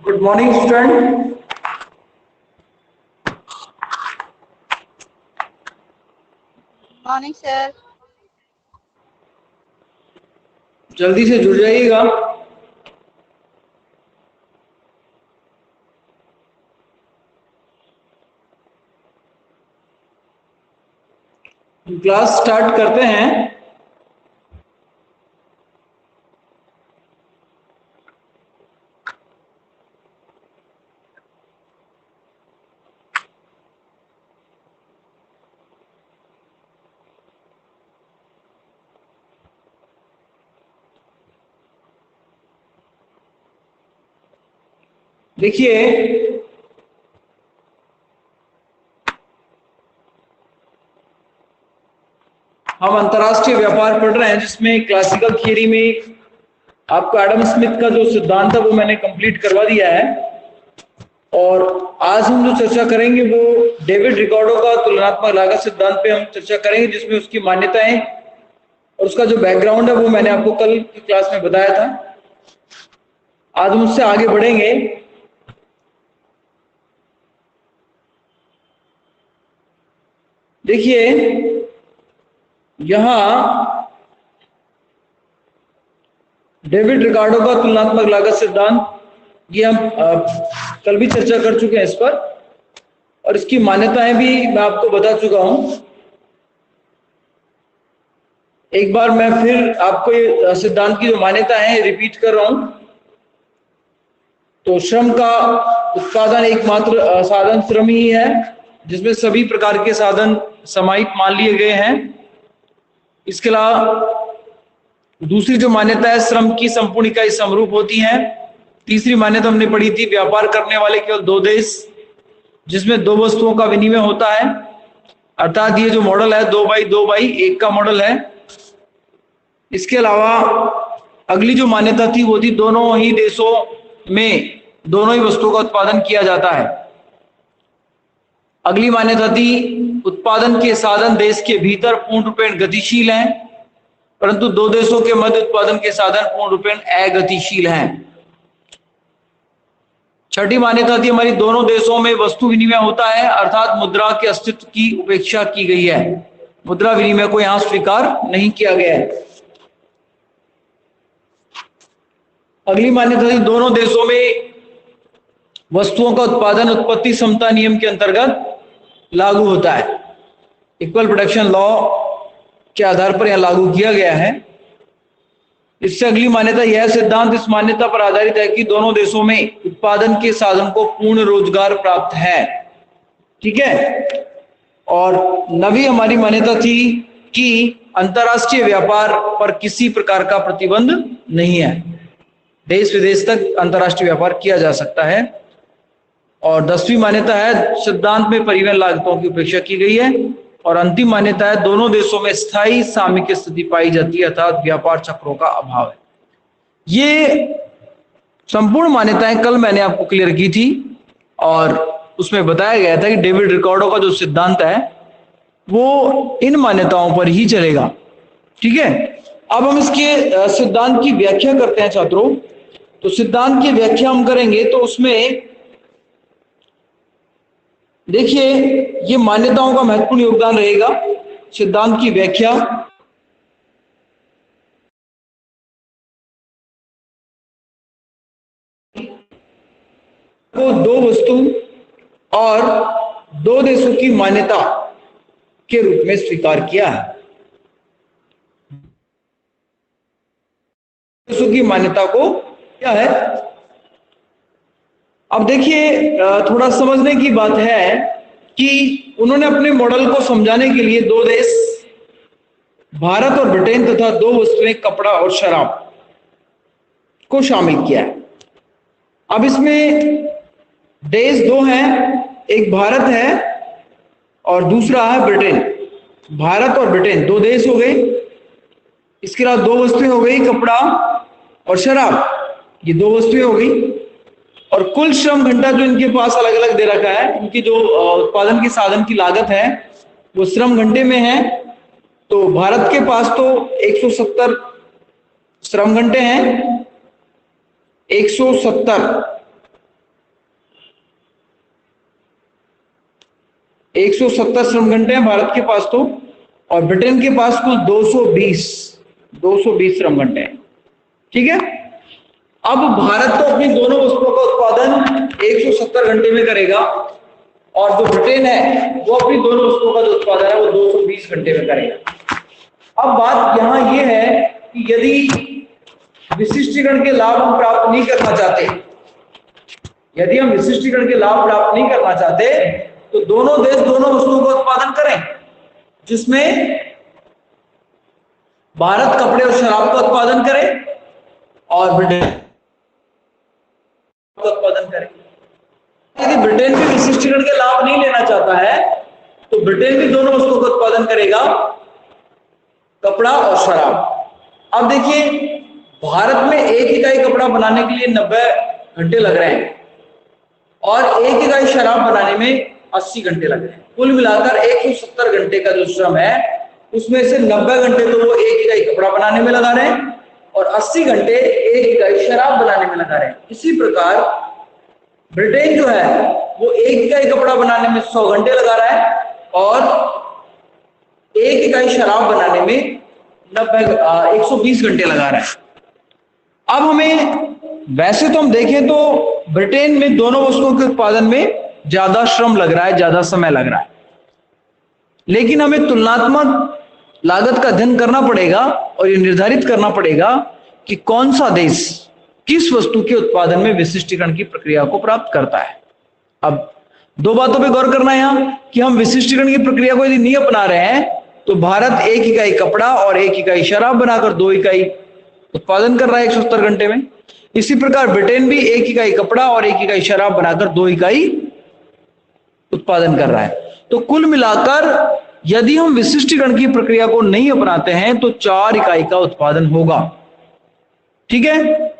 Good morning student. Morning sir. जल्दी से जुड़ जाइएगा। क्लास स्टार्ट करते हैं। देखिए, हम अंतरराष्ट्रीय व्यापार पढ़ रहे हैं जिसमें क्लासिकल थियरी में आपको एडम स्मिथ का जो सिद्धांत है वो मैंने कंप्लीट करवा दिया है। और आज हम जो चर्चा करेंगे वो डेविड रिकार्डो का तुलनात्मक लागत सिद्धांत पे हम चर्चा करेंगे, जिसमें उसकी मान्यताएं और उसका जो बैकग्राउंड है वो मैंने आपको कल की क्लास में बताया था। आज हम उससे आगे बढ़ेंगे। देखिए, यहां डेविड रिकार्डो का तुलनात्मक लागत सिद्धांत, ये हम कल भी चर्चा कर चुके हैं इस पर, और इसकी मान्यताएं भी मैं आपको बता चुका हूं। एक बार मैं फिर आपको ये सिद्धांत की जो मान्यता है रिपीट कर रहा हूं। तो श्रम का उत्पादन एकमात्र साधन श्रम ही है, जिसमें सभी प्रकार के साधन समाहित मान लिए गए हैं। इसके अलावा दूसरी जो मान्यता है, श्रम की संपूर्ण इकाई समरूप होती है। तीसरी मान्यता हमने पढ़ी थी, व्यापार करने वाले केवल दो देश, जिसमें दो वस्तुओं का विनिमय होता है। अर्थात ये जो मॉडल है 2x2x1 का मॉडल है। इसके अलावा अगली जो मान्यता थी वो थी दोनों ही देशों में दोनों ही वस्तुओं का उत्पादन किया जाता है। अगली मान्यता थी उत्पादन के साधन देश के भीतर पूर्ण रूपेण गतिशील हैं, परंतु दो देशों के मध्य उत्पादन के साधन पूर्ण रूपेण अगतिशील हैं। छठी मान्यता थी हमारी दोनों देशों में वस्तु विनिमय होता है, अर्थात मुद्रा के अस्तित्व की उपेक्षा की गई है। मुद्रा विनिमय को यहां स्वीकार नहीं किया गया है। अगली मान्यता थी दोनों देशों में वस्तुओं का उत्पादन उत्पत्ति समता नियम के अंतर्गत लागू होता है। इक्वल प्रोडक्शन लॉ के आधार पर यह लागू किया गया है। इससे अगली मान्यता यह सिद्धांत इस मान्यता पर आधारित है कि दोनों देशों में उत्पादन के साधन को पूर्ण रोजगार प्राप्त है। ठीक है। और नवी हमारी मान्यता थी कि अंतरराष्ट्रीय व्यापार पर किसी प्रकार का प्रतिबंध नहीं है, देश विदेश तक अंतरराष्ट्रीय व्यापार किया जा सकता है। और 10वीं मान्यता है सिद्धांत में परिवहन लागतों की उपेक्षा की गई है। और अंतिम मान्यता है दोनों देशों में स्थायी सामयिक स्थिति पाई जाती है, अर्थात व्यापार चक्रों का अभाव है। ये संपूर्ण मान्यताएं कल मैंने आपको क्लियर की थी और उसमें बताया गया था कि डेविड रिकार्डो का जो सिद्धांत है वो इन मान्यताओं पर ही चलेगा। ठीक है। अब हम इसके सिद्धांत की व्याख्या करते हैं छात्रों। तो सिद्धांत की व्याख्या हम करेंगे तो उसमें देखिए ये मान्यताओं का महत्वपूर्ण योगदान रहेगा। सिद्धांत की व्याख्या को दो वस्तु और दो देशों की मान्यता के रूप में स्वीकार किया है। देशों की मान्यता को क्या है। अब देखिए थोड़ा समझने की बात है कि उन्होंने अपने मॉडल को समझाने के लिए दो देश भारत और ब्रिटेन तथा दो वस्तुएं कपड़ा और शराब को शामिल किया है। अब इसमें देश दो हैं, एक भारत है और दूसरा है ब्रिटेन। भारत और ब्रिटेन दो देश हो गए। इसके अलावा दो वस्तुएं हो गई, कपड़ा और शराब, ये दो वस्तुएं हो गई। और कुल श्रम घंटा जो इनके पास अलग अलग दे रखा है, इनकी जो उत्पादन के साधन की लागत है वो श्रम घंटे में है। तो भारत के पास तो 170 श्रम घंटे हैं, 170 170 श्रम घंटे हैं भारत के पास तो, और ब्रिटेन के पास कुल 220 श्रम घंटे हैं। ठीक है, अब भारत तो अपनी दोनों वस्तुओं का उत्पादन 170 घंटे में करेगा, और जो ब्रिटेन है वो अपनी दोनों वस्तुओं का जो उत्पादन है वो 220 घंटे में करेगा। अब बात यहां ये है कि यदि विशिष्टीकरण के लाभ हम प्राप्त नहीं करना चाहते, यदि हम विशिष्टीकरण के लाभ प्राप्त नहीं करना चाहते, तो दोनों देश दोनों वस्तुओं का उत्पादन करें, जिसमें भारत कपड़े और शराब का उत्पादन करे और ब्रिटेन का उत्पादन करे। यदि ब्रिटेन भी विशिष्टीकरण के लाभ नहीं लेना चाहता है, तो ब्रिटेन भी दोनों वस्तुओं का उत्पादन करेगा, कपड़ा और शराब। अब देखिए, भारत में एक इकाई कपड़ा बनाने के लिए 90 घंटे लग रहे हैं और एक इकाई शराब बनाने में 80 घंटे लग रहे हैं। कुल मिलाकर 170 घंटे का जो श्रम है उसमें से 90 घंटे तो वो एक इकाई कपड़ा बनाने में लगा रहे हैं और 80 घंटे एक इकाई शराब बनाने में लगा रहे हैं। इसी प्रकार ब्रिटेन जो है वो एक इकाई कपड़ा बनाने में 100 घंटे लगा रहा है और एक इकाई शराब बनाने में 120 घंटे लगा रहा है। अब हमें, वैसे तो हम देखें तो ब्रिटेन में दोनों वस्तुओं के उत्पादन में ज्यादा श्रम लग रहा है, ज्यादा समय लग रहा है, लेकिन हमें तुलनात्मक लागत का अध्ययन करना पड़ेगा और ये निर्धारित करना पड़ेगा कि कौन सा देश किस वस्तु के उत्पादन में विशिष्टीकरण की प्रक्रिया को प्राप्त करता है। अब दो बातों पे गौर करना है यहां कि हम विशिष्टीकरण की प्रक्रिया को यदि नहीं अपना रहे हैं तो भारत एक इकाई कपड़ा और एक इकाई शराब बनाकर 2 इकाई उत्पादन कर रहा है 170 घंटे में। इसी प्रकार ब्रिटेन भी एक इकाई कपड़ा और एक इकाई शराब बनाकर 2 इकाई उत्पादन कर रहा है। तो कुल मिलाकर यदि हम विशिष्टीकरण की प्रक्रिया को नहीं अपनाते हैं तो 4 इकाई का उत्पादन होगा। ठीक है,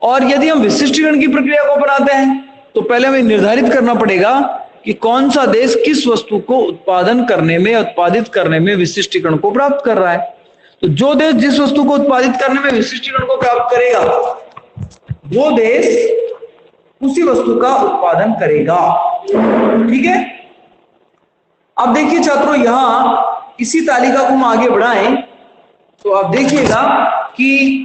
और यदि हम विशिष्टीकरण की प्रक्रिया को अपनाते हैं तो पहले हमें निर्धारित करना पड़ेगा कि कौन सा देश किस वस्तु को उत्पादन करने में, उत्पादित करने में विशिष्टीकरण को प्राप्त कर रहा है। तो जो देश जिस वस्तु को उत्पादित करने में विशिष्टीकरण को प्राप्त करेगा वो देश उसी वस्तु का उत्पादन करेगा। ठीक है, अब देखिए छात्रों, यहां इसी तालिका को हम आगे बढ़ाएं तो आप देखिएगा कि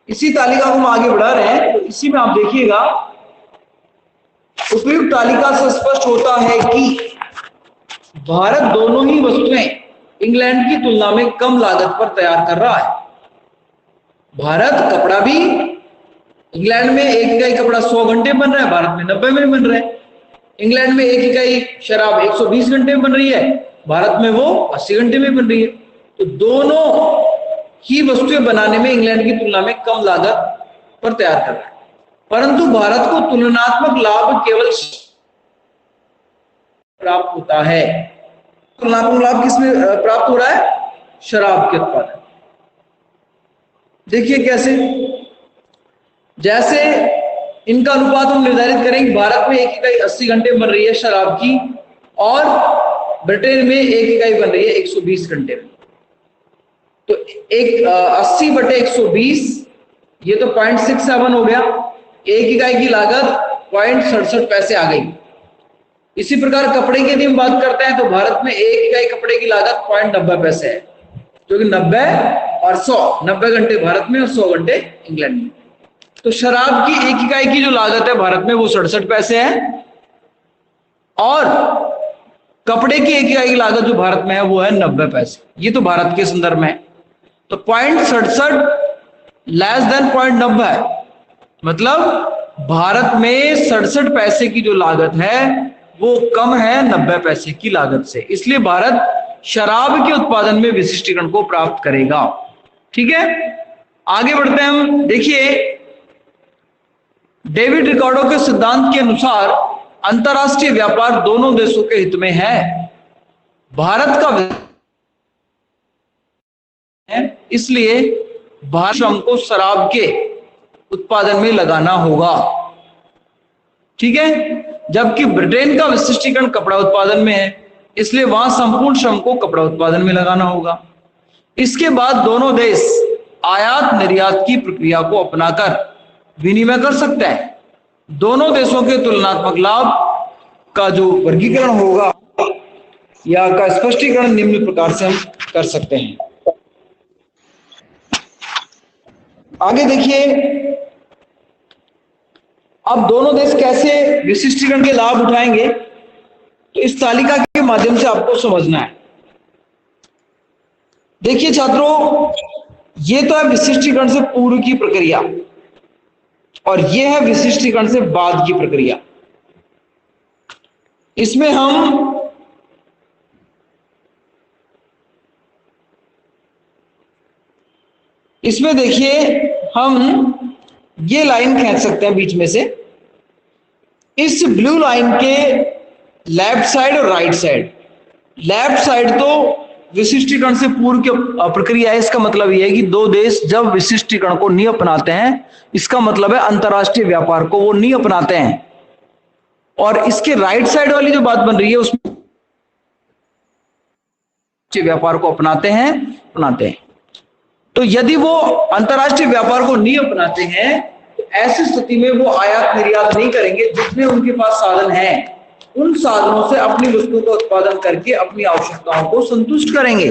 इसी तालिका को हम आगे बढ़ा रहे हैं, तो इसी में आप देखिएगा उपयुक्त तालिका से स्पष्ट होता है कि भारत दोनों ही वस्तुएं इंग्लैंड की तुलना में कम लागत पर तैयार कर रहा है। भारत कपड़ा भी, इंग्लैंड में एक इकाई कपड़ा 100 घंटे बन रहा है, भारत में 90 में बन रहा है। इंग्लैंड में एक इकाई शराब 120 घंटे में बन रही है, भारत में वो 80 घंटे में बन रही है। तो दोनों ही वस्तुएं बनाने में इंग्लैंड की तुलना में कम लागत पर तैयार कर रहा है, परंतु भारत को तुलनात्मक लाभ केवल प्राप्त होता है। तुलनात्मक लाभ किसमें प्राप्त हो रहा है? शराब के उत्पादन। देखिए कैसे, जैसे इनका अनुपात हम निर्धारित करेंगे, भारत में एक इकाई 80 घंटे बन रही है शराब की और ब्रिटेन में एक इकाई बन रही है 120 घंटे में। तो 80/120 ये तो 0.67 हो गया, एक इकाई की लागत 0.67 पैसे आ गई। इसी प्रकार कपड़े की यदि हम बात करते हैं तो भारत में एक इकाई कपड़े की लागत 0.90 पैसे है, जो कि 90 और 100, 90 घंटे भारत में और 100 घंटे इंग्लैंड में। तो शराब की एक इकाई की जो लागत है भारत में वो 67 पैसे है और कपड़े की एक इकाई की लागत जो भारत में है वो है 90 पैसे। ये तो भारत के संदर्भ में है। तो 0.67 लेस देन 0.90 है, मतलब भारत में 67 पैसे की जो लागत है वो कम है 90 पैसे की लागत से, इसलिए भारत शराब के उत्पादन में विशिष्टीकरण को प्राप्त करेगा। ठीक है, आगे बढ़ते हैं हम। देखिए, डेविड रिकार्डो के सिद्धांत के अनुसार अंतरराष्ट्रीय व्यापार दोनों देशों के हित में है। भारत का इसलिए भारत श्रम को शराब के उत्पादन में लगाना होगा। ठीक है, जबकि ब्रिटेन का विशिष्टीकरण कपड़ा उत्पादन में है, इसलिए वहां संपूर्ण श्रम को कपड़ा उत्पादन में लगाना होगा। इसके बाद दोनों देश आयात निर्यात की प्रक्रिया को अपनाकर विनिमय कर सकता है। दोनों देशों के तुलनात्मक लाभ का जो वर्गीकरण होगा या का स्पष्टीकरण निम्न प्रकार से हम कर सकते हैं। आगे देखिए, अब दोनों देश कैसे विशिष्टीकरण के लाभ उठाएंगे, तो इस तालिका के माध्यम से आपको समझना है। देखिए छात्रों, ये तो है विशिष्टीकरण से पूर्व की प्रक्रिया और ये है विशिष्टीकरण से बाद की प्रक्रिया। इसमें देखिए हम ये लाइन खींच सकते हैं बीच में से। इस ब्लू लाइन के लेफ्ट साइड और राइट साइड, लेफ्ट साइड तो विशिष्टीकरण से पूर्व की प्रक्रिया है। इसका मतलब यह है कि दो देश जब विशिष्टीकरण को नहीं अपनाते हैं, इसका मतलब है अंतरराष्ट्रीय व्यापार को वो नहीं अपनाते हैं। और इसके राइट साइड वाली जो बात बन रही है उसमें व्यापार को अपनाते हैं। तो यदि वो अंतरराष्ट्रीय व्यापार को नहीं अपनाते हैं तो ऐसी स्थिति में वो आयात निर्यात नहीं करेंगे। जितने उनके पास साधन हैं उन साधनों से अपनी वस्तु का उत्पादन करके अपनी आवश्यकताओं को संतुष्ट करेंगे,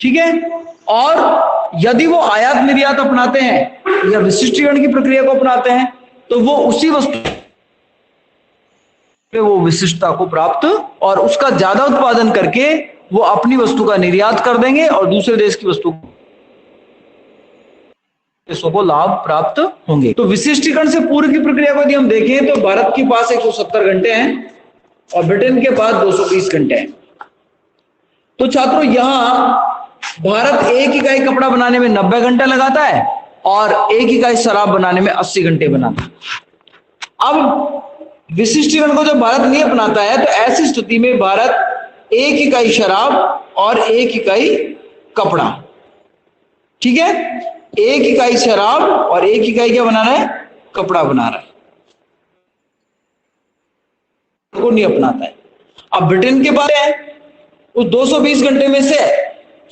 ठीक है। और यदि वो आयात निर्यात अपनाते हैं या विशिष्टीकरण की प्रक्रिया को अपनाते हैं तो वो उसी वस्तु में वो विशिष्टता को प्राप्त और उसका ज्यादा उत्पादन करके वो अपनी वस्तु का निर्यात कर देंगे और दूसरे देश की वस्तु देशों को लाभ प्राप्त होंगे। तो विशिष्टीकरण से पूर्व की प्रक्रिया को यदि हम देखें तो भारत के पास 170 घंटे हैं और ब्रिटेन के पास 220 घंटे हैं। तो छात्रों, यहां भारत एक इकाई कपड़ा बनाने में 90 घंटे लगाता है और एक इकाई शराब बनाने में 80 घंटे बनाता है। अब विशिष्टीकरण को जब भारत नहीं अपनाता है तो ऐसी स्थिति में भारत एक इकाई शराब और एक इकाई कपड़ा, ठीक है, एक इकाई शराब और एक इकाई क्या बना रहा है, कपड़ा बना रहा है, को नहीं अपनाता है। अब ब्रिटेन के पास है उस 220 घंटे में से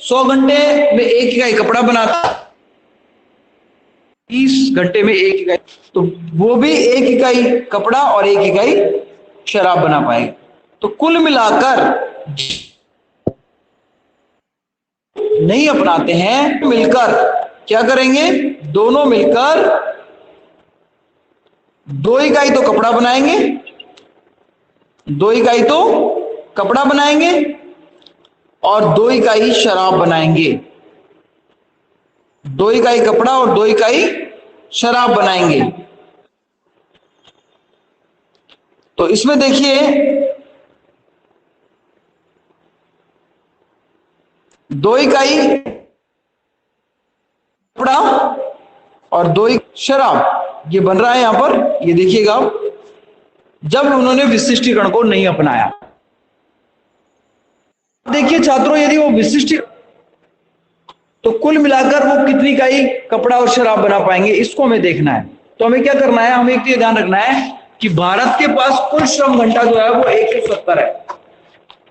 100 घंटे में एक इकाई कपड़ा बनाता है, 30 घंटे में एक इकाई, तो वो भी एक इकाई कपड़ा और एक इकाई शराब बना पाएगा। तो कुल मिलाकर नहीं अपनाते हैं, मिलकर क्या करेंगे, दोनों मिलकर 2 इकाई तो कपड़ा बनाएंगे, 2 इकाई तो कपड़ा बनाएंगे और 2 इकाई शराब बनाएंगे, 2 इकाई कपड़ा और 2 इकाई शराब बनाएंगे। तो इसमें देखिए 2 इकाई कपड़ा और 2 इकाई शराब, ये बन रहा है यहां पर, ये देखिएगा जब उन्होंने विशिष्टीकरण को नहीं अपनाया। देखिए छात्रों, यदि वो विशिष्ट तो कुल मिलाकर वो कितनी इकाई कपड़ा और शराब बना पाएंगे, इसको हमें देखना है। तो हमें क्या करना है, हमें एक तो ध्यान रखना है कि भारत के पास कुल श्रम घंटा जो है वो 170 है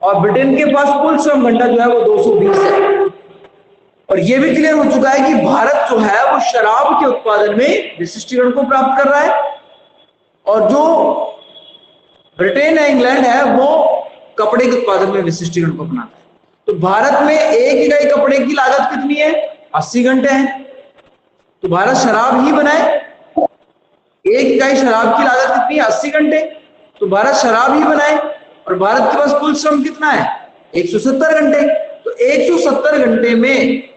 और ब्रिटेन के पास कुल श्रम घंटा जो है वो 220 है। और ये भी क्लियर हो चुका है कि भारत जो है वो शराब के उत्पादन में विशिष्टीकरण को प्राप्त कर रहा है और जो ब्रिटेन है, इंग्लैंड है, वो कपड़े के उत्पादन में विशिष्टीकरण को अपनाता है। तो भारत में एक इकाई कपड़े की लागत कितनी है, 80 घंटे है, तो भारत शराब ही बनाए। एक इकाई शराब की लागत कितनी है, 80 घंटे, तो भारत शराब ही बनाए। और भारत के पास कुल श्रम कितना है, 170 घंटे, तो 170 घंटे में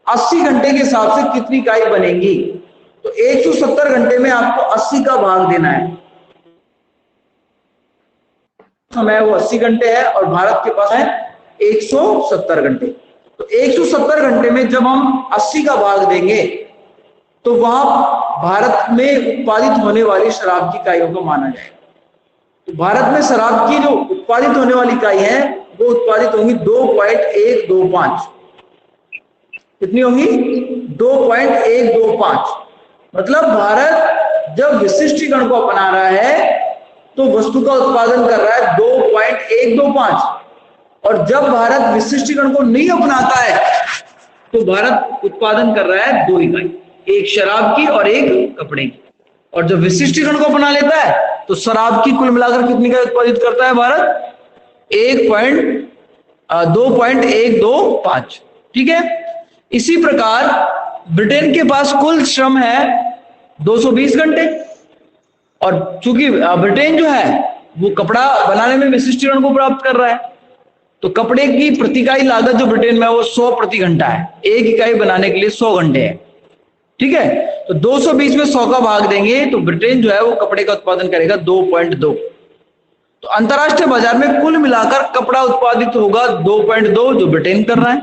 80 घंटे के हिसाब से कितनी इकाई बनेंगी, तो 170 घंटे में आपको 80 का भाग देना है। समय वो 80 घंटे है और भारत के पास है 170 घंटे। तो 170 घंटे में जब हम 80 का भाग देंगे तो वहां भारत में उत्पादित होने वाली शराब की इकाइयों को माना जाएगा। तो भारत में शराब की जो उत्पादित होने वाली इकाई है वो उत्पादित होंगी 2.125। कितनी होंगी, 2.125। मतलब भारत जब विशिष्टीकरण को अपना रहा है तो वस्तु का उत्पादन कर रहा है 2.125 और जब भारत विशिष्टीकरण को नहीं अपनाता है तो भारत उत्पादन कर रहा है 2 इकाई। एक शराब की और एक कपड़े की। और जब विशिष्टीकरण को अपना लेता है तो शराब की कुल मिलाकर कितनी का उत्पादित करता है भारत? 2.125। ठीक है। इसी प्रकार ब्रिटेन के पास कुल श्रम है 220 घंटे, और चूंकि ब्रिटेन जो है वो कपड़ा बनाने में विशिष्टीकरण को प्राप्त कर रहा है, तो कपड़े की प्रति इकाई लागत जो ब्रिटेन में है वो 100 प्रति घंटा है। एक इकाई बनाने के लिए 100 घंटे है। ठीक है। तो 220 में 100 का भाग देंगे तो ब्रिटेन जो है वो कपड़े का उत्पादन करेगा 2.2। तो अंतरराष्ट्रीय बाजार में कुल मिलाकर कपड़ा उत्पादित होगा 2.2 जो ब्रिटेन कर रहा है,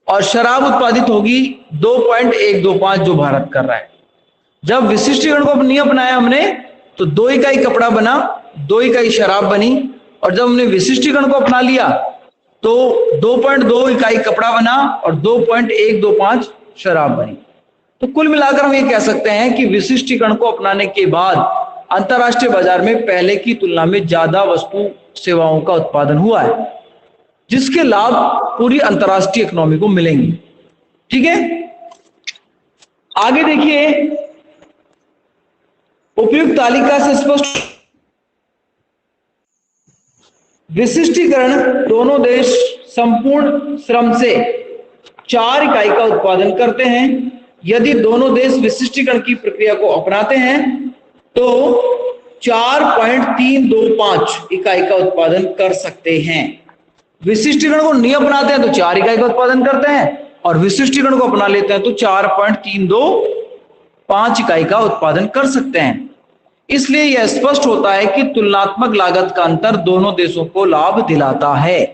और शराब उत्पादित होगी 2.125 जो भारत कर रहा है। जब विशिष्टीकरण को नहीं अपनाया हमने तो 2 इकाई कपड़ा बना, 2 इकाई शराब बनी, और जब हमने विशिष्टीकरण को अपना लिया तो 2.2 इकाई कपड़ा बना और 2.125 शराब बनी। तो कुल मिलाकर हम ये कह सकते हैं कि विशिष्टीकरण को अपनाने के बाद अंतरराष्ट्रीय बाजार में पहले की तुलना में ज्यादा वस्तु सेवाओं का उत्पादन हुआ है, जिसके लाभ पूरी अंतरराष्ट्रीय इकोनॉमी को मिलेंगे। ठीक है। आगे देखिए, उपयुक्त तालिका से स्पष्ट विशिष्टीकरण दोनों देश संपूर्ण श्रम से 4 इकाई का उत्पादन करते हैं। यदि दोनों देश विशिष्टीकरण की प्रक्रिया को अपनाते हैं तो 4.325 इकाई का उत्पादन कर सकते हैं। विशिष्टीकरण को नहीं अपनाते हैं तो 4 इकाई का उत्पादन करते हैं, और विशिष्टीकरण को अपना लेते हैं तो 4.325 इकाई का उत्पादन कर सकते हैं। इसलिए यह स्पष्ट होता है कि तुलनात्मक लागत का अंतर दोनों देशों को लाभ दिलाता है।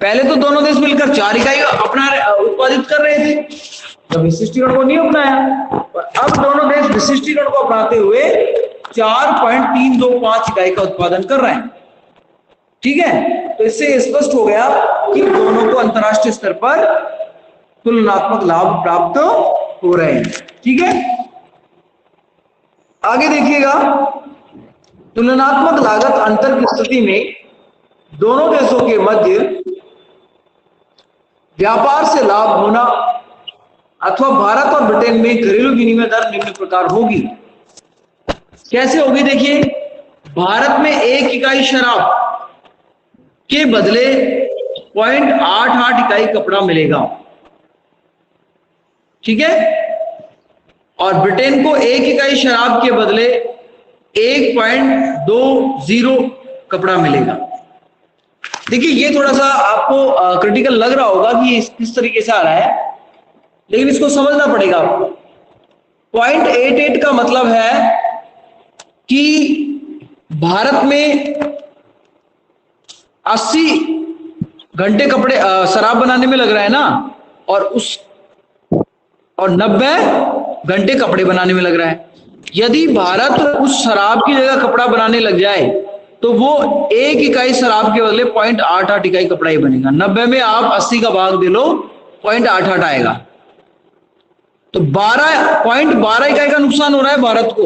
पहले तो दोनों देश मिलकर 4 इकाई अपना उत्पादित कर रहे थे, जब विशिष्टीकरण को नहीं अपनाया, और अब दोनों देश विशिष्टीकरण को अपनाते हुए 4.325 इकाई का उत्पादन कर रहे हैं। ठीक है। तो इससे स्पष्ट हो गया कि दोनों को अंतरराष्ट्रीय स्तर पर तुलनात्मक लाभ प्राप्त हो रहे हैं। ठीक है। आगे देखिएगा, तुलनात्मक लागत अंतर की स्थिति में दोनों देशों के मध्य व्यापार से लाभ होना अथवा भारत और ब्रिटेन में घरेलू विनिमय दर निम्न प्रकार होगी। कैसे होगी? देखिए, भारत में 1 इकाई शराब के बदले 0.88 इकाई कपड़ा मिलेगा। ठीक है। और ब्रिटेन को 1 इकाई शराब के बदले 1.20 कपड़ा मिलेगा। देखिए, ये थोड़ा सा आपको क्रिटिकल लग रहा होगा कि ये किस तरीके से आ रहा है, लेकिन इसको समझना पड़ेगा आपको। 0.88 का मतलब है कि भारत में 80 घंटे कपड़े शराब बनाने में लग रहा है ना, और 90 घंटे कपड़े बनाने में लग रहा है। यदि भारत उस शराब की जगह कपड़ा बनाने लग जाए तो वो 1 इकाई शराब के बदले 0.88 इकाई कपड़ा ही बनेगा। 90 में आप 80 का भाग दे लो, 0.88 आएगा। तो 0.12 इकाई का नुकसान हो रहा है भारत को।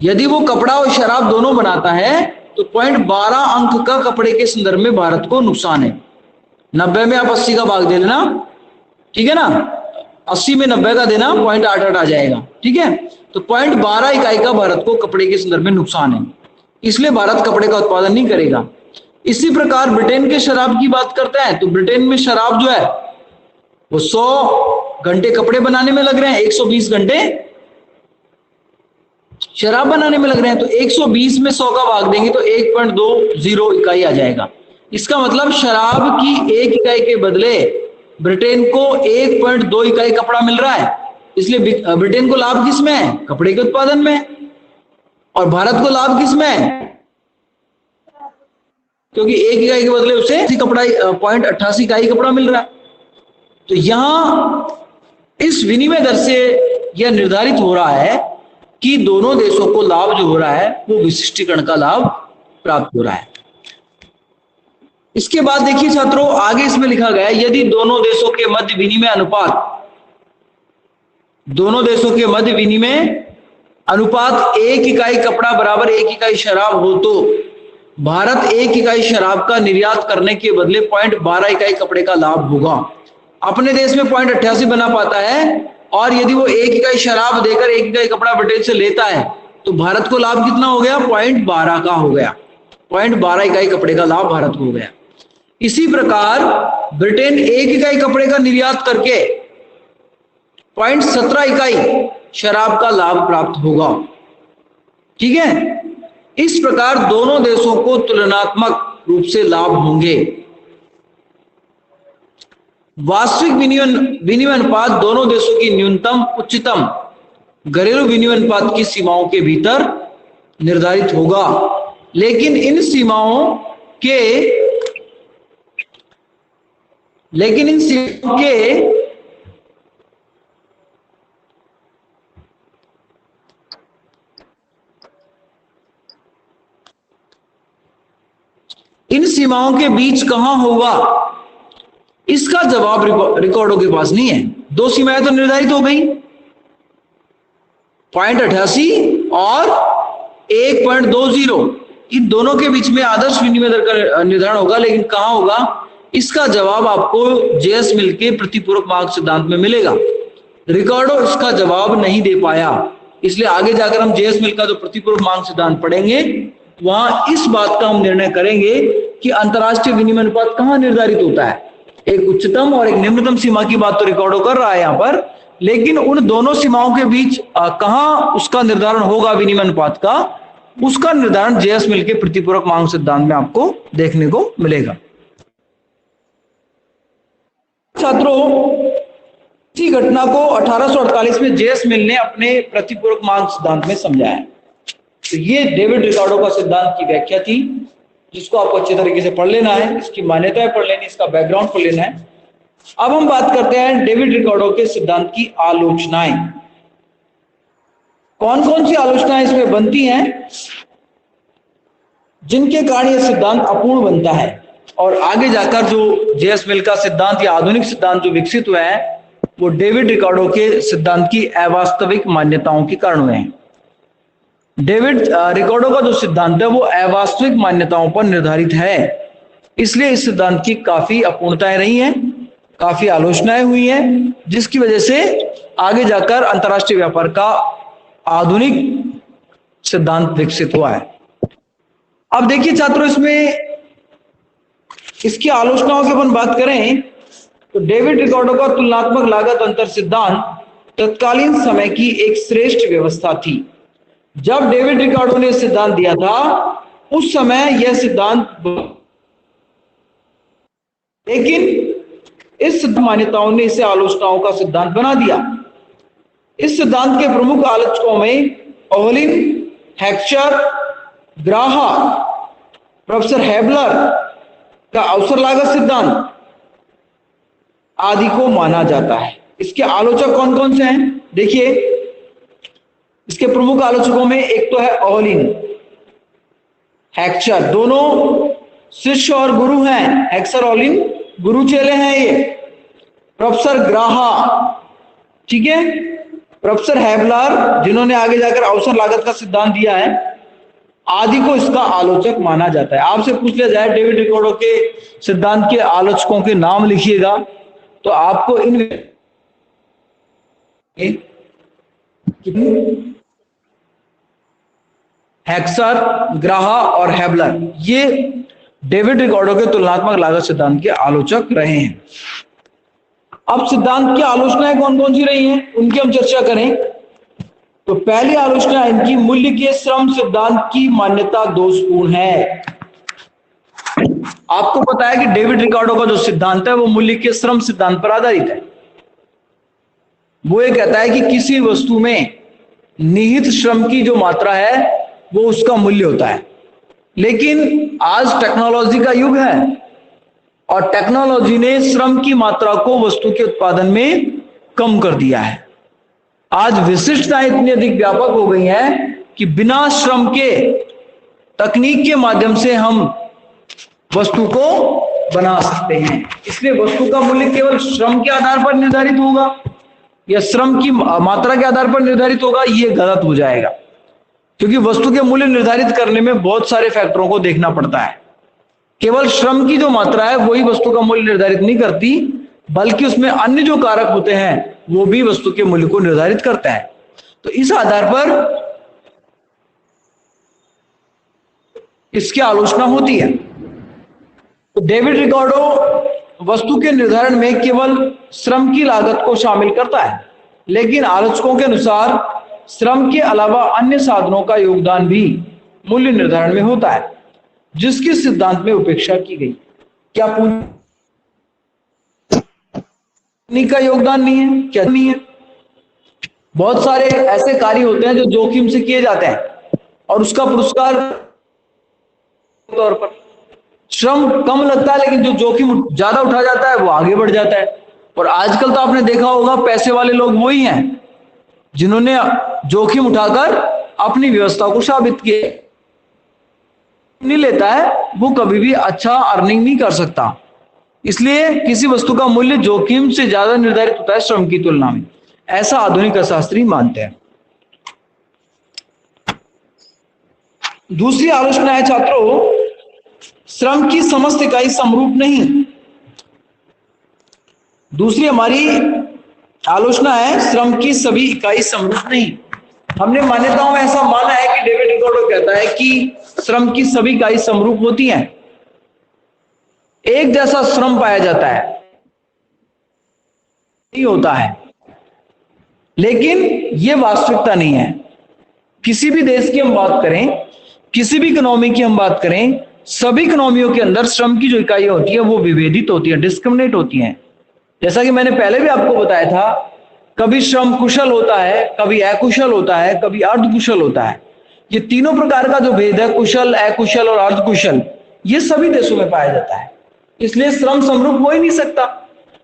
यदि वो कपड़ा और शराब दोनों बनाता है तो 0.12 अंक का कपड़े के संदर्भ में भारत को नुकसान है। 90 में आप 80 का भाग दे लेना, ठीक है ना। 80 में 90 का देना, 0.88 आ जाएगा। ठीक है। तो 0.12 इकाई का भारत को कपड़े के संदर्भ में नुकसान है, इसलिए भारत कपड़े का उत्पादन नहीं करेगा। इसी प्रकार ब्रिटेन के शराब की बात करते हैं तो ब्रिटेन में शराब जो है वो 100 घंटे कपड़े बनाने में लग रहे हैं, 120 घंटे शराब बनाने में लग रहे हैं। तो 120 में 100 का भाग देंगे तो 1.20 इकाई आ जाएगा। इसका मतलब शराब की 1 इकाई के बदले ब्रिटेन को 1.2 इकाई कपड़ा मिल रहा है। इसलिए ब्रिटेन को लाभ किस में है? कपड़े के उत्पादन में। और भारत को लाभ किस में है? क्योंकि 1 इकाई के बदले उसे कपड़ा 0.88 इकाई कपड़ा मिल रहा है। तो यहां इस विनिमय दर से यह निर्धारित हो रहा है कि दोनों देशों को लाभ जो हो रहा है वो विशिष्टीकरण का लाभ प्राप्त हो रहा है। इसके बाद देखिए छात्रों, आगे इसमें लिखा गया है, यदि दोनों देशों के मध्य विनिमय अनुपात 1 इकाई कपड़ा बराबर 1 इकाई शराब हो तो भारत 1 इकाई शराब का निर्यात करने के बदले 0.12 इकाई कपड़े का लाभ होगा। अपने देश में 0.88 बना पाता है और यदि वो 1 इकाई शराब देकर 1 इकाई कपड़ा ब्रिटेन से लेता है तो भारत को लाभ कितना हो गया? 0.12 का हो गया। 0.12 इकाई कपड़े का लाभ भारत को हो गया। इसी प्रकार ब्रिटेन 1 इकाई कपड़े का निर्यात करके 0.17 इकाई शराब का लाभ प्राप्त होगा। ठीक है, इस प्रकार दोनों देशों को तुलनात्मक रूप से लाभ होंगे। वास्तविक विनिमय अनुपात दोनों देशों की न्यूनतम उच्चतम घरेलू विनिमय अनुपात की सीमाओं के भीतर निर्धारित होगा, लेकिन इन सीमाओं के बीच कहां होगा, इसका जवाब रिकॉर्डों के पास नहीं है। दो सीमाएं तो निर्धारित हो गई, 0.88 और 1.20, इन दोनों के बीच में आदर्श विनिमय दर का निर्धारण होगा, लेकिन कहां होगा इसका जवाब आपको जेएस मिल के प्रतिपूरक मार्ग सिद्धांत में मिलेगा। रिकॉर्डो इसका जवाब नहीं दे पाया, इसलिए आगे जाकर हम जेएस मिल का जो प्रतिपूरक मार्ग सिद्धांत पढ़ेंगे वहां इस बात का हम निर्णय करेंगे कि अंतरराष्ट्रीय विनिमय अनुपात कहां निर्धारित होता है। एक उच्चतम और एक निम्नतम सीमा की बात तो रिकॉर्डो कर रहा है यहां पर, लेकिन उन दोनों सीमाओं के बीच कहां उसका निर्धारण होगा विनिमय अनुपात का, उसका निर्धारण जेएस मिल के प्रतिपूरक मांग सिद्धांत में आपको देखने को मिलेगा। छात्रों, इसी घटना को 1848 में जेएस मिल ने अपने प्रतिपूरक मांग सिद्धांत में समझाया। तो ये डेविड रिकार्डो का सिद्धांत की व्याख्या थी, जिसको आपको अच्छे तरीके से पढ़ लेना है, इसकी मान्यताएं पढ़ लेनी, इसका बैकग्राउंड पढ़ लेना है। अब हम बात करते हैं डेविड रिकार्डो के सिद्धांत की आलोचनाएं। कौन कौन सी आलोचनाएं इसमें बनती हैं जिनके कारण यह सिद्धांत अपूर्ण बनता है, और आगे जाकर जो जेएस मिल का सिद्धांत या आधुनिक सिद्धांत जो विकसित हुए हैं वो डेविड रिकार्डो के सिद्धांत की अवास्तविक मान्यताओं के कारण हुए हैं। डेविड रिकार्डो का जो सिद्धांत है वो अवास्तविक मान्यताओं पर निर्धारित है, इसलिए इस सिद्धांत की काफी अपूर्णताएं रही हैं, काफी आलोचनाएं हुई हैं, जिसकी वजह से आगे जाकर अंतरराष्ट्रीय व्यापार का आधुनिक सिद्धांत विकसित हुआ है। अब देखिए छात्रों, इसमें इसकी आलोचनाओं की अपन बात करें तो डेविड रिकार्डो का तुलनात्मक लागत अंतर सिद्धांत तत्कालीन समय की एक श्रेष्ठ व्यवस्था थी। जब डेविड रिकार्डो ने सिद्धांत दिया था उस समय यह सिद्धांत, लेकिन इस मान्यताओं ने इसे आलोचनाओं का सिद्धांत बना दिया। इस सिद्धांत के प्रमुख आलोचकों में ओहलिन, हेक्चर, ग्राहा, प्रोफेसर हेबलर का अवसर लागत सिद्धांत आदि को माना जाता है। इसके आलोचक कौन कौन से हैं देखिए, इसके प्रमुख आलोचकों में एक तो है ओहलिन, हेक्चर, दोनों शिष्य और गुरु हैं। हेक्चर ओहलिन गुरु चेले हैं ये। प्रोफेसर ग्राहा, ठीक है, प्रोफेसर हेबलर जिन्होंने आगे जाकर अवसर लागत का सिद्धांत दिया है, आदि को इसका आलोचक माना जाता है। आपसे पूछ लिया जाए डेविड रिकार्डो के सिद्धांत के आलोचकों के नाम लिखिएगा, तो आपको इन हेक्चर, ग्राहा और हेबलर, ये डेविड रिकार्डो के तुलनात्मक लागत सिद्धांत के आलोचक रहे हैं। अब सिद्धांत की आलोचनाएं कौन कौन सी रही हैं उनकी हम चर्चा करें तो पहली आलोचना इनकी, मूल्य के श्रम सिद्धांत की मान्यता दोषपूर्ण है। आपको पता है कि डेविड रिकार्डो का जो सिद्धांत है वो मूल्य के श्रम सिद्धांत पर आधारित है। वो ये कहता है कि किसी वस्तु में निहित श्रम की जो मात्रा है वो उसका मूल्य होता है, लेकिन आज टेक्नोलॉजी का युग है और टेक्नोलॉजी ने श्रम की मात्रा को वस्तु के उत्पादन में कम कर दिया है। आज विशिष्टताएं इतनी अधिक व्यापक हो गई हैं कि बिना श्रम के तकनीक के माध्यम से हम वस्तु को बना सकते हैं। इसलिए वस्तु का मूल्य केवल श्रम के आधार पर निर्धारित होगा या श्रम की मात्रा के आधार पर निर्धारित होगा, ये गलत हो जाएगा, क्योंकि वस्तु के मूल्य निर्धारित करने में बहुत सारे फैक्टरों को देखना पड़ता है। केवल श्रम की जो मात्रा है वही वस्तु का मूल्य निर्धारित नहीं करती, बल्कि उसमें अन्य जो कारक होते हैं वो भी वस्तु के मूल्य को निर्धारित करते हैं। तो इस आधार पर इसकी आलोचना होती है। तो डेविड रिकार्डो वस्तु के निर्धारण में केवल श्रम की लागत को शामिल करता है, लेकिन आलोचकों के अनुसार श्रम के अलावा अन्य साधनों का योगदान भी मूल्य निर्धारण में होता है, जिसकी सिद्धांत में उपेक्षा की गई। क्या पूंजी का योगदान नहीं है? क्या नहीं है? बहुत सारे ऐसे कार्य होते हैं जो जोखिम से किए जाते हैं और उसका पुरस्कार तौर पर श्रम कम लगता है, लेकिन जो जोखिम ज्यादा उठा जाता है वो आगे बढ़ जाता है। और आजकल तो आपने देखा होगा पैसे वाले लोग वही हैं जिन्होंने जोखिम उठाकर अपनी व्यवस्था को साबित किया। नहीं लेता है वो कभी भी अच्छा अर्निंग नहीं कर सकता। इसलिए किसी वस्तु का मूल्य जोखिम से ज्यादा निर्धारित होता है श्रम की तुलना में, ऐसा आधुनिक अर्थशास्त्री मानते हैं। दूसरी आलोचना है छात्रों, श्रम की समस्त इकाई समरूप नहीं। दूसरी हमारी आलोचना है श्रम की सभी इकाई समरूप नहीं। हमने मान्यताओं में ऐसा माना है कि डेविड रिकार्डो कहता है कि श्रम की सभी इकाई समरूप होती हैं, एक जैसा श्रम पाया जाता है, नहीं होता है। लेकिन यह वास्तविकता नहीं है। किसी भी देश की हम बात करें, किसी भी इकोनॉमी की हम बात करें, सभी इकोनॉमियों के अंदर श्रम की जो इकाइयां होती है वो विभेदित होती है, डिस्क्रिमिनेट होती हैं। जैसा कि मैंने पहले भी आपको बताया था, कभी श्रम कुशल होता है, कभी अकुशल होता है, कभी अर्धकुशल होता है। ये तीनों प्रकार का जो भेद है, कुशल, अकुशल और अर्धकुशल, ये सभी देशों में पाया जाता है। इसलिए श्रम समरूप हो ही नहीं सकता।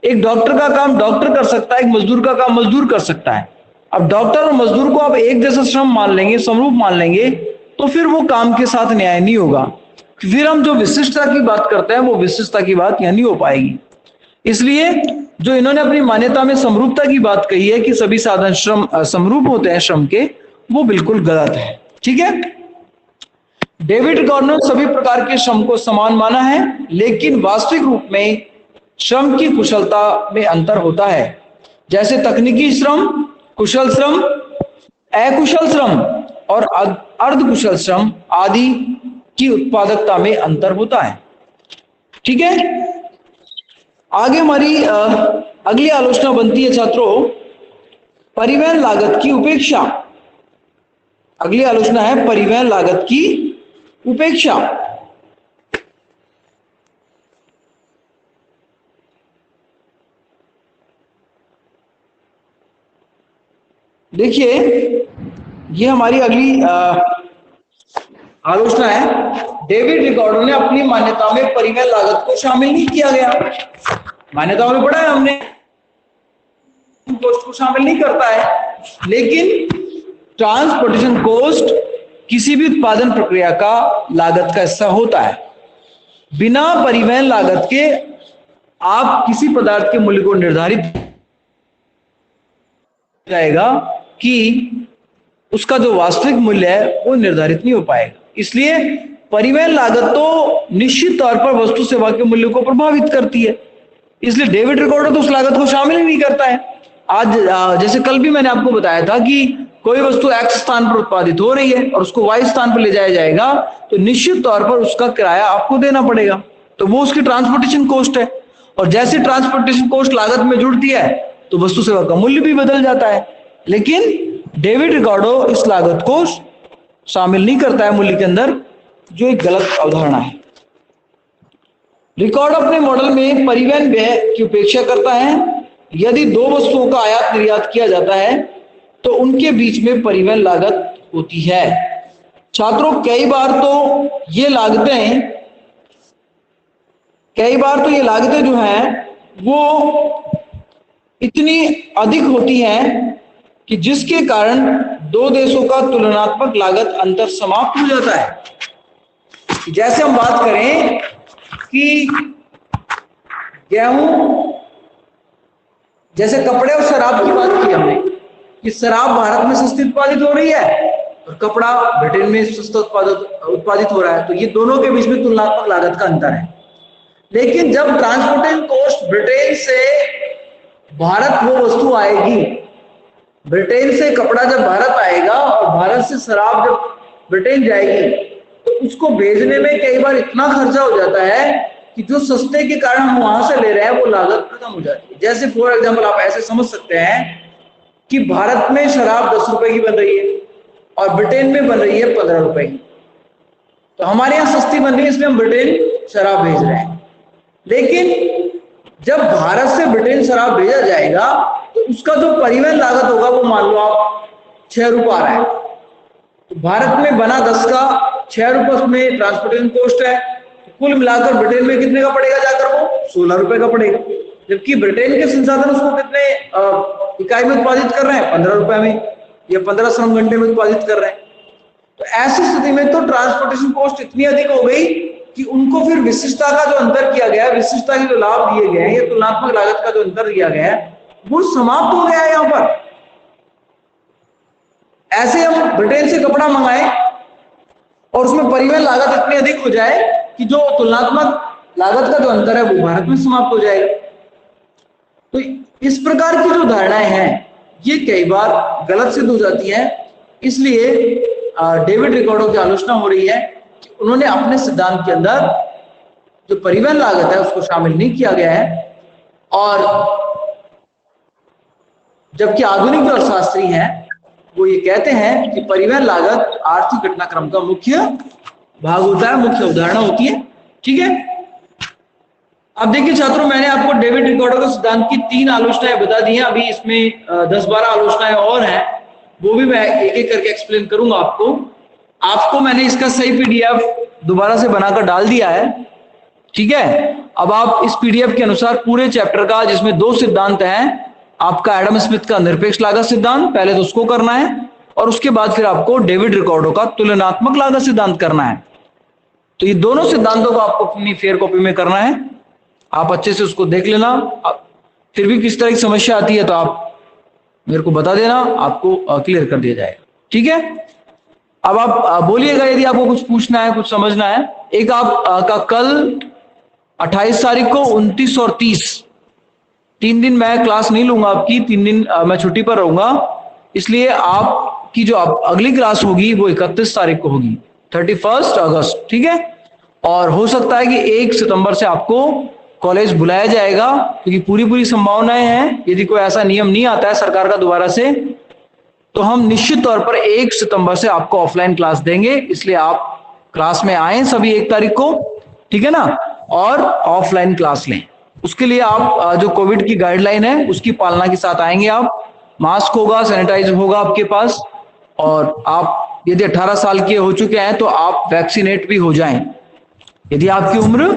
एक डॉक्टर का काम डॉक्टर कर सकता है, एक मजदूर का काम मजदूर कर सकता है। अब डॉक्टर और मजदूर को आप एक जैसा श्रम मान लेंगे, समरूप मान लेंगे, तो फिर वो काम के साथ न्याय नहीं होगा। फिर हम जो विशिष्टता की बात करते हैं वो विशिष्टता की बात यह नहीं हो पाएगी। इसलिए जो इन्होंने अपनी मान्यता में समरूपता की बात कही है कि सभी साधन श्रम समरूप होते हैं श्रम के, वो बिल्कुल गलत है। ठीक है, डेविड रिकार्डो ने सभी प्रकार के श्रम को समान माना है, लेकिन वास्तविक रूप में श्रम की कुशलता में अंतर होता है। जैसे तकनीकी श्रम, कुशल श्रम, अकुशल श्रम और अर्धकुशल श्रम आदि की उत्पादकता में अंतर होता है। ठीक है, आगे हमारी अगली आलोचना बनती है छात्रों, परिवहन लागत की उपेक्षा। अगली आलोचना है परिवहन लागत की उपेक्षा। देखिए, ये हमारी अगली आलोचना है। डेविड रिकार्डो ने अपनी मान्यता में परिवहन लागत को शामिल नहीं किया गया। मान्यताओं में पढ़ा है हमने, कॉस्ट को शामिल नहीं करता है, लेकिन ट्रांसपोर्टेशन कॉस्ट किसी भी उत्पादन प्रक्रिया का लागत का हिस्सा होता है। बिना परिवहन लागत के आप किसी पदार्थ के मूल्य को निर्धारित जाएगा कि उसका जो वास्तविक मूल्य है वो निर्धारित नहीं हो पाएगा। इसलिए परिवहन लागत तो निश्चित तौर पर वस्तु सेवा के मूल्य को प्रभावित करती है। इसलिए डेविड रिकार्डो तो उस लागत को शामिल ही नहीं करता है। आज जैसे कल भी मैंने आपको बताया था कि कोई वस्तु एक्स स्थान पर उत्पादित हो रही है और उसको वाई स्थान पर ले जाया जाएगा, तो निश्चित तौर पर उसका किराया आपको देना पड़ेगा, तो वो उसकी ट्रांसपोर्टेशन कॉस्ट है। और जैसे ट्रांसपोर्टेशन कॉस्ट लागत में जुड़ती है तो वस्तु सेवा का मूल्य भी बदल जाता है। लेकिन डेविड रिकार्डो इस लागत को शामिल नहीं करता है मूल्य के अंदर, जो एक गलत अवधारणा है। रिकार्डो अपने मॉडल में परिवहन व्यय की उपेक्षा करता है। यदि दो वस्तुओं का आयात निर्यात किया जाता है तो उनके बीच में परिवहन लागत होती है। छात्रों, कई बार तो ये लागतें जो हैं वो इतनी अधिक होती हैं कि जिसके कारण दो देशों का तुलनात्मक लागत अंतर समाप्त हो जाता है। जैसे हम बात करें कि गेहूं, जैसे कपड़े और शराब की बात की हमने कि शराब भारत में सस्ती उत्पादित हो रही है और कपड़ा ब्रिटेन में सस्ता उत्पादित हो रहा है, तो ये दोनों के बीच में तुलनात्मक लागत का अंतर है। लेकिन जब ट्रांसपोर्टेशन कॉस्ट ब्रिटेन से भारत वो वस्तु आएगी, ब्रिटेन से कपड़ा जब भारत आएगा और भारत से शराब जब ब्रिटेन जाएगी, तो उसको भेजने में कई बार इतना खर्चा हो जाता है कि जो सस्ते के कारण हम वहां से ले रहे हैं वो लागत खत्म हो जाती है। जैसे फॉर एग्जाम्पल आप ऐसे समझ सकते हैं कि भारत में शराब 10 रुपए की बन रही है और ब्रिटेन में बन रही है 15 रुपए की, तो हमारे यहाँ सस्ती बन रही है इसलिए हम ब्रिटेन शराब भेज रहे हैं। लेकिन जब भारत से ब्रिटेन शराब भेजा जाएगा तो उसका जो परिवहन लागत होगा वो मान लो आप 6 रुपए आ रहा है, तो भारत में बना 10 का 6 रुपए उसमें ट्रांसपोर्टेशन कॉस्ट है, तो कुल मिलाकर ब्रिटेन में कितने का पड़ेगा जाकर वो 16 रुपए का पड़ेगा। जबकि ब्रिटेन के संसाधन उसको कितने इकाई में उत्पादित कर रहे हैं 15 रुपए में या 15 श्रम घंटे में उत्पादित कर रहे हैं। तो ऐसी स्थिति में तो ट्रांसपोर्टेशन कॉस्ट इतनी अधिक हो गई कि उनको फिर विशिष्टता का जो अंतर किया गया है, विशिष्टता के जो लाभ दिए गए हैं या तुलनात्मक लागत का जो अंतर दिया गया है वो समाप्त हो गया है। यहां पर ऐसे हम ब्रिटेन से कपड़ा मंगाएं और उसमें परिवहन लागत इतनी अधिक हो जाए कि जो तुलनात्मक लागत का जो अंतर है वो भारत में समाप्त हो जाएगा। तो इस प्रकार की जो धारणाएं हैं ये कई बार गलत सिद्ध हो जाती हैं। इसलिए डेविड रिकार्डो की आलोचना हो रही है कि उन्होंने अपने सिद्धांत के अंदर जो परिवहन लागत है उसको शामिल नहीं किया गया है, और जबकि आधुनिक जो अर्थशास्त्री हैं वो ये कहते हैं कि परिवहन लागत आर्थिक घटनाक्रम का मुख्य भाग होता है, मुख्य अवधारणा होती है। ठीक है, अब देखिए छात्रों, मैंने आपको डेविड रिकार्डो के सिद्धांत की 3 आलोचनाएं बता दी हैं। अभी इसमें 10-12 आलोचनाएं और हैं, वो भी मैं एक एक करके एक्सप्लेन करूंगा आपको मैंने इसका सही पीडीएफ दोबारा से बनाकर डाल दिया है। ठीक है, अब आप इस पीडीएफ के अनुसार पूरे चैप्टर का, जिसमें 2 सिद्धांत हैं, आपका एडम स्मिथ का निरपेक्ष लागत सिद्धांत, पहले तो उसको करना है और उसके बाद फिर आपको डेविड रिकार्डो का तुलनात्मक लागत सिद्धांत करना है। तो ये दोनों सिद्धांतों को आपको अपनी फेयर कॉपी में करना है। आप अच्छे से उसको देख लेना। फिर भी किस तरह की समस्या आती है तो आप मेरे को बता देना, आपको क्लियर कर दिया जाएगा। ठीक है, अब आप बोलिएगा यदि आपको कुछ पूछना है, कुछ समझना है। एक आपका कल 28 तारीख को 29 और 30 3 दिन मैं क्लास नहीं लूंगा आपकी, 3 दिन मैं छुट्टी पर रहूंगा, इसलिए आपकी जो अगली क्लास होगी वो 31 तारीख को होगी, 31 अगस्त। ठीक है, और हो सकता है कि 1 सितंबर से आपको कॉलेज बुलाया जाएगा, क्योंकि पूरी संभावनाएं हैं। यदि कोई ऐसा नियम नहीं आता है सरकार का दोबारा से, तो हम निश्चित तौर पर 1 सितंबर से आपको ऑफलाइन क्लास देंगे। इसलिए आप क्लास में आए सभी 1 तारीख को, ठीक है ना, और ऑफलाइन क्लास लें। उसके लिए आप जो कोविड की गाइडलाइन है उसकी पालना के साथ आएंगे। आप मास्क होगा, सैनिटाइज होगा आपके पास, और आप यदि 18 साल के हो चुके हैं तो आप वैक्सीनेट भी हो जाएं। यदि आपकी उम्र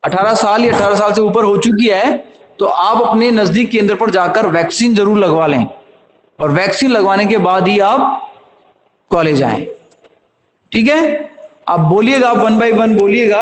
18 साल या 18 साल से ऊपर हो चुकी है तो आप अपने नजदीक केंद्र पर जाकर वैक्सीन जरूर लगवा लें, और वैक्सीन लगवाने के बाद ही आप कॉलेज आएं। ठीक है, आप बोलिएगा, आप 1 बाय 1 बोलिएगा।